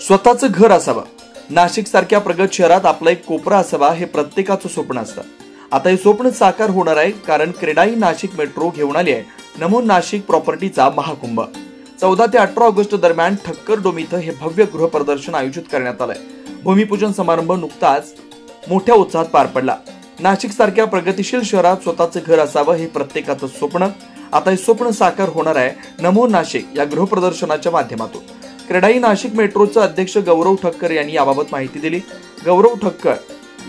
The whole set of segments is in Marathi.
स्वतःचं घर असावं, नाशिक सारख्या प्रगत शहरात आपला एक कोपरा असावा हे प्रत्येकाचं स्वप्न असतं। आता हे स्वप्न साकार होणार आहे, कारण क्रेडाई नाशिक मेट्रो घेऊन आली आहे नमो नाशिक प्रॉपर्टीचा महाकुंभ। 14 ते 18 ऑगस्ट दरम्यान ठक्कर डोम इथं हे भव्य गृह प्रदर्शन आयोजित करण्यात आलंय। भूमिपूजन समारंभ नुकताच मोठ्या उत्साहात पार पडला। नाशिक सारख्या प्रगतिशील शहरात स्वतःचं घर असावं हे प्रत्येकाचं स्वप्न। आता हे स्वप्न साकार होणार आहे नमो नाशिक या गृह प्रदर्शनाच्या माध्यमातून। क्रेडाई नाशिक मेट्रोचे अध्यक्ष गौरव ठक्कर यांनी याबाबत माहिती दिली। गौरव ठक्कर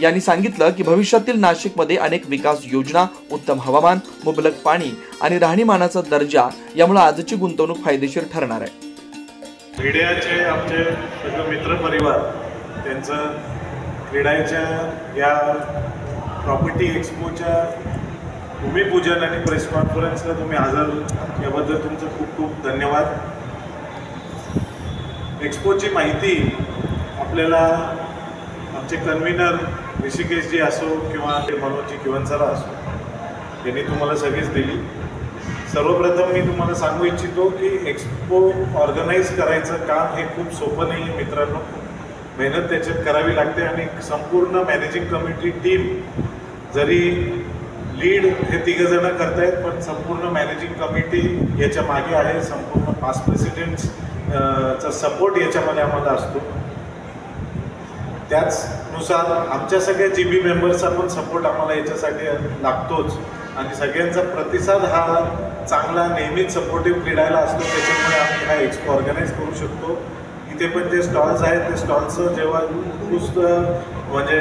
यांनी सांगितलं की भविष्यातील नाशिकमध्ये अनेक विकास योजना, उत्तम हवामान, मुबलक पाणी आणि राहणीमानाचा दर्जा यामुळे आजची गुंतवणूक फायदेशीर ठरणार आहे। क्रीडाचे आमचे सगळे मित्र परिवार त्यांचं क्रीडाच्या या प्रॉपर्टी एक्सपोच्या भूमिपूजन आणि प्रेस कॉन्फरन्सला तुम्ही हजर याबद्दल तुमचं खूप खूप धन्यवाद। एक्सपोची माहिती आपल्याला आमचे कन्व्हिनर ऋषिकेशजी असो किंवा मनोजजी किवनसरा असो यांनी तुम्हाला सगळीच दिली। सर्वप्रथम मी तुम्हाला सांगू इच्छितो की एक्सपो ऑर्गनाईज करायचं काम हे खूप सोपं नाही आहे मित्रांनो, मेहनत त्याच्यात करावी लागते आणि संपूर्ण मॅनेजिंग कमिटी टीम जरी लीड हे 3 जण करतायत, पण संपूर्ण मॅनेजिंग कमिटी याच्या मागे आहे। संपूर्ण पास्ट प्रेसिडेंट्स चा सपोर्ट याच्यामध्ये आम्हाला असतो। त्याचनुसार आमच्या सगळ्या जीबी मेंबर्सचा पण सपोर्ट आम्हाला याच्यासाठी लागतोच आणि सगळ्यांचा प्रतिसाद हा चांगला नेहमीच सपोर्टिव्ह क्रीडाला असतो। त्याच्यामुळे आम्ही हा एक्सपो ऑर्गनाईज करू शकतो। इथे पण जे स्टॉल्स आहेत ते स्टॉल्सचं जेव्हा म्हणजे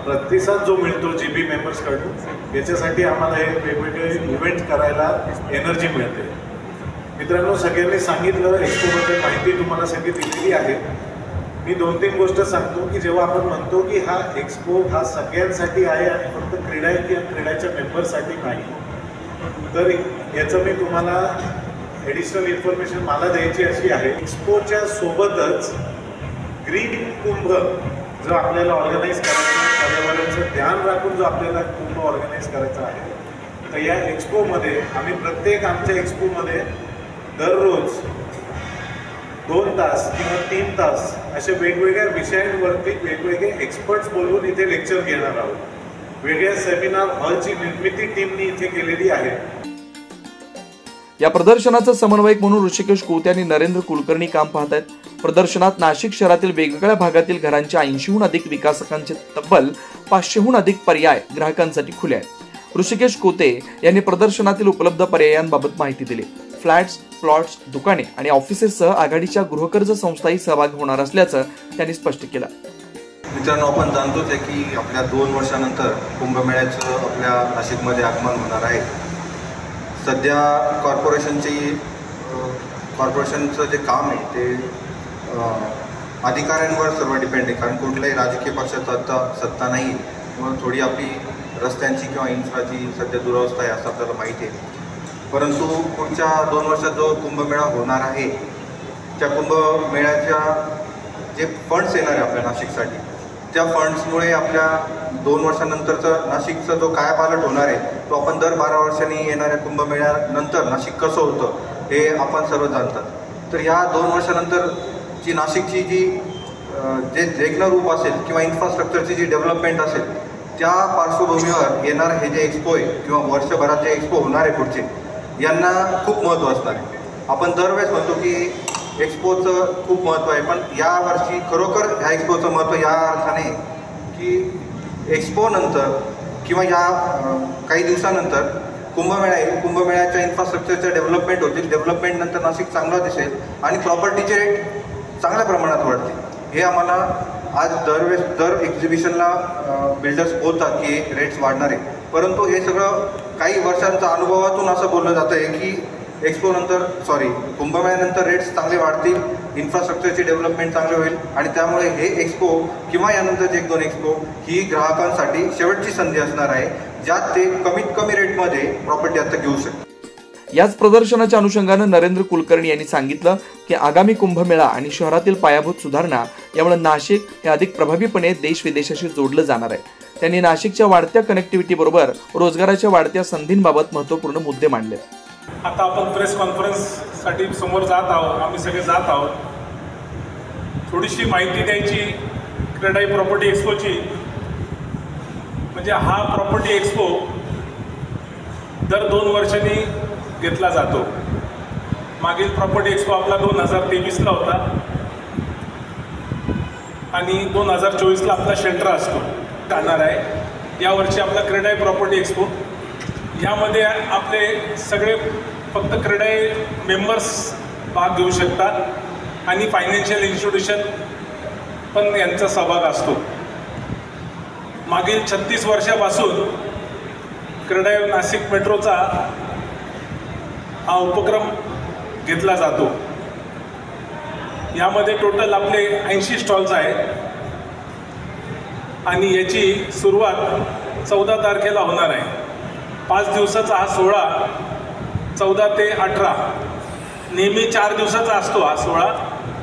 प्रतिसाद जो मिळतो जीबी मेंबर्सकडून याच्यासाठी आम्हाला हे वेगवेगळे इव्हेंट करायला एनर्जी मिळते। मित्रांनो, सगळ्यांनी सांगितलं, एक्सपोबद्दल माहिती तुम्हाला सगळी दिलेली आहे। मी 2-3 गोष्ट सांगतो की जेव्हा आपण म्हणतो की हा एक्सपो हा सगळ्यांसाठी आहे आणि फक्त क्रीडाच्या मेंबरसाठी नाही, तर याचं मी तुम्हाला ॲडिशनल इन्फॉर्मेशन मला द्यायची अशी आहे। एक्सपोच्या सोबतच ग्रीन कुंभ जो आपल्याला ऑर्गनाईज करायचा आहे, पर्यावरणाचं ध्यान राखून जो आपल्याला कुंभ ऑर्गनाईज करायचा आहे, तर या एक्सपोमध्ये आम्ही प्रत्येक आमच्या एक्सपोमध्ये दररोज 2 तास किंवा 3 तास अशा वेगवेगळ्या विषयांवरती वेगवेगळे एक्सपर्ट्स बोलवून इथे लेक्चर घेणार आहोत। वेगळ्या सेमिनार हॉलची निर्मिती टीमने इथे केलेली आहे। या प्रदर्शनाचा समन्वयक म्हणून ऋषिकेश कोते आणि नरेंद्र कुलकर्णी काम पाहत आहेत। प्रदर्शनात नाशिक शहरातील वेगवेगळ्या भागातील घरांच्या 80हून अधिक विकासकांचे तब्बल 500हून अधिक पर्याय ग्राहकांसाठी खुले आहेत। ऋषिकेश कोते यांनी प्रदर्शनातील उपलब्ध पर्यायांबाबत माहिती दिली। फ्लॅट्स, प्लॉट्स, दुकाने आणि ऑफिसेससह आघाडीच्या गृहकर्ज संस्थाही सहभागी होणार असल्याचं त्यांनी स्पष्ट केलं। मित्रांनो, आपण जाणतोच आहे की आपल्या 2 वर्षानंतर कुंभमेळ्याचं आपल्या नाशिकमध्ये आगमन होणार आहे। सध्या कॉर्पोरेशनचं जे काम आहे ते अधिकाऱ्यांवर सर्व डिपेंड आहे, कारण कुठल्याही राजकीय पक्षाचा सत्ता नाही आहे, म्हणून थोडी आपली रस्त्यांची किंवा इन्फ्राची सध्या दुरावस्था आहे असं आपल्याला माहिती आहे। परंतु पुढच्या 2 वर्षात जो कुंभमेळा होणार आहे, त्या कुंभमेळ्याच्या जे फंड्स येणार आहे आपल्या नाशिकसाठी, त्या फंड्समुळे आपल्या 2 वर्षानंतरचं नाशिकचा जो कायापालट होणार आहे तो आपण दर 12 वर्षांनी येणाऱ्या कुंभमेळ्यानंतर नाशिक कसं होतं हे आपण सर्व जाणतात। तर ह्या 2 वर्षानंतरची नाशिकची जे देखणं रूप असेल किंवा इन्फ्रास्ट्रक्चरची जी डेव्हलपमेंट असेल, त्या पार्श्वभूमीवर येणार हे जे एक्सपो आहे किंवा वर्षभरात जे एक्सपो होणार आहे पुढचे, यांना खूप महत्त्व असणार आहे। आपण दरवेळेस म्हणतो की एक्सपोचं खूप महत्त्व आहे, पण यावर्षी खरोखर ह्या एक्सपोचं महत्त्व या अर्थाने की एक्सपोनंतर किंवा या काही दिवसानंतर कुंभमेळा आहे, कुंभमेळ्याच्या इन्फ्रास्ट्रक्चरचं डेव्हलपमेंट होतील, डेव्हलपमेंटनंतर नाशिक चांगला दिसेल आणि प्रॉपर्टीचे रेट चांगल्या प्रमाणात वाढतील। हे आम्हाला आज दर एक्झिबिशनला बिल्डर्स बोलतात की रेट्स वाढणार आहे, परंतु हे सगळं काही वर्षांच्या अनुभवातून असं बोललं जातं आहे की कुंभमेळ्यानंतर रेट्स चांगले वाढतील, इन्फ्रास्ट्रक्चरची डेव्हलपमेंट चांगली होईल आणि त्यामुळे हे एक्सपो किंवा यानंतरचे 1-2 एक्सपो ही ग्राहकांसाठी शेवटची संधी असणार आहे, ज्यात ते कमीत कमी रेटमध्ये प्रॉपर्टी आता घेऊ शकतात। याच प्रदर्शनाच्या अनुषंगानं नरेंद्र कुलकर्णी यांनी सांगितलं की आगामी कुंभमेळा आणि शहरातील पायाभूत सुधारणा यामुळे नाशिक हे अधिक प्रभावीपणे देश विदेशाशी जोडलं जाणार आहे। त्यांनी नाशिकच्या वाढत्या कनेक्टिव्हिटी बरोबर रोजगाराच्या वाढत्या संधींबाबत महत्त्वपूर्ण मुद्दे मांडले। आता आपण प्रेस कॉन्फरन्ससाठी समोर जात आहोत, आम्ही सगळे जात आहोत। थोडीशी माहिती द्यायची क्रेडाई प्रॉपर्टी एक्सपोची. म्हणजे हा प्रॉपर्टी एक्सपो दर 2 वर्षांनी घेतला जातो. मागील प्रॉपर्टी एक्सपो आपला 2023ला होता आणि 2024ला आपला शेल्टर असतो जाणार आहे. यावर्षी आपला क्रेडाई प्रॉपर्टी एक्सपो, यामध्ये आपले सगळे फक्त क्रेडाई मेंबर्स भाग घेऊ शकतात आणि फायनान्शियल इन्स्टिट्यूशन पण यांचा सहभाग असतो. मागील 36 वर्षापासून क्रेडाई नाशिक मेट्रोचा हा उपक्रम घेतला जातो. यामध्ये टोटल आपले 80 स्टॉल्स आहेत आणि याची सुरुवात 14 तारखेला होणार आहे. 5 दिवसाचा हा सोहळा 14 ते 18, नेहमी 4 दिवसाचा असतो हा सोहळा,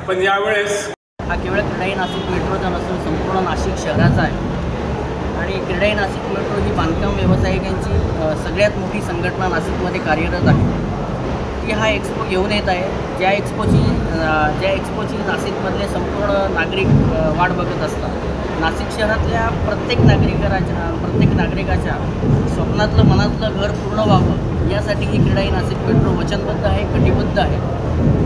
पण यावेळेस हा केवळ क्रेडाई नाशिक मेट्रोचा नसून संपूर्ण नाशिक शहराचा आहे. आणि क्रेडाई नाशिक मेट्रो ही बांधकाम व्यावसायिकांची सगळ्यात मोठी संघटना नाशिकमध्ये कार्यरत आहे. ती हा एक्सपो घेऊन येत आहे. ज्या एक्सपोची नाशिकमधले संपूर्ण नागरिक वाट बघत असतात. नाशिक शहरातल्या प्रत्येक नागरिकाच्या स्वप्नातलं मनातलं घर पूर्ण व्हावं यासाठी ही क्रेडाई नाशिक मेट्रो वचनबद्ध आहे, कटिबद्ध आहे.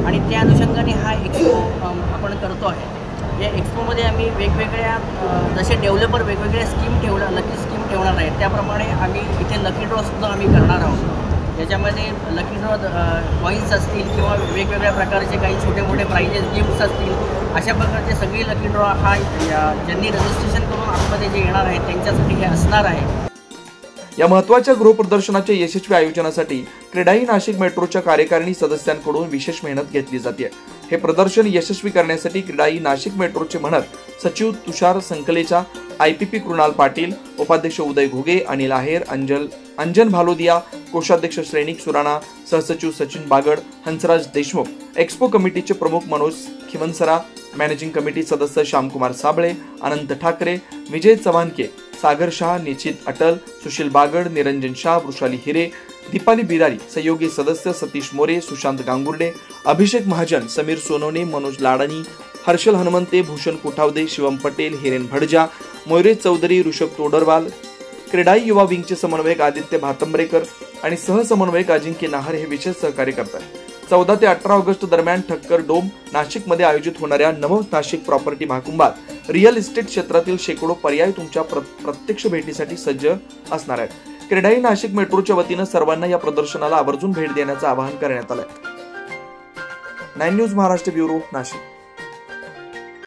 आणि त्या अनुषंगाने हा एक्सपो आपण करतो आहे. या एक्सपोमध्ये आम्ही वेगवेगळ्या जसे डेव्हलपर वेगवेगळ्या लकी स्कीम ठेवणार आहेत, त्याप्रमाणे आम्ही इथे लकी ड्रॉसुद्धा आम्ही करणार आहोत. याच्यामध्ये लकी ड्रॉ कॉईन्स असतील किंवा वेगवेगळ्या प्रकारचे काही छोटे मोठे प्राइजेस गिफ्ट्स असतील, अशा प्रकारचे सगळे लकी ड्रॉ हा ज्यांनी रजिस्ट्रेशन करून आतमध्ये जे येणार आहेत त्यांच्यासाठी हे असणार आहे. या महत्त्वाच्या गृहप्रदर्शनाच्या यशस्वी आयोजनासाठी क्रेडाई नाशिक मेट्रोच्या कार्यकारिणी सदस्यांकडून विशेष मेहनत घेतली जाते. हे प्रदर्शन यशस्वी करण्यासाठी क्रेडाई नाशिक मेट्रोचे म्हणत सचिव तुषार संकलेचा, IPP कृणाल पाटील, उपाध्यक्ष उदय घुगे, अनिल आहेर, अंजन भालोदिया, कोषाध्यक्ष श्रेणिक सुराणा, सहसचिव सचिन बागड, हंसराज देशमुख, एक्सपो कमिटीचे प्रमुख मनोज खिमनसरा, मॅनेजिंग कमिटी सदस्य श्यामकुमार साबळे, अनंत ठाकरे, विजय चव्हाणके, सागर शाह, निश्चित अटल, सुशील बागड, निरंजन शाह, वृषाली हिरे, दीपाली बिरारी, सहयोगी सदस्य सतीश मोरे, सुशांत गांगुर्डे, अभिषेक महाजन, समीर सोनवणे, मनोज लाडानी, हर्षल हनुमंते, भूषण कोठावदे, शिवम पटेल, हिरेन भडजा, मोयरे चौधरी, ऋषभ तोडरवाल, क्रेडाई युवा विंगचे समन्वयक आदित्य भातंबरेकर आणि सहसमन्वयक अजिंक्य नाहर हे विशेष सहकार्य करतात. 14 ते 18 ऑगस्ट दरम्यान ठक्कर डोम नाशिकमध्ये आयोजित होणाऱ्या नव नाशिक प्रॉपर्टी महाकुंभात रिअल इस्टेट क्षेत्रातील शेकडो पर्याय तुमच्या प्रत्यक्ष भेटीसाठी सज्ज असणार आहेत. क्रेडाई नाशिक मेट्रोच्या वतीनं सर्वांना या प्रदर्शनाला आवर्जून भेट देण्याचं आवाहन करण्यात आलंय. 9 न्यूज महाराष्ट्र ब्युरो, नाशिक.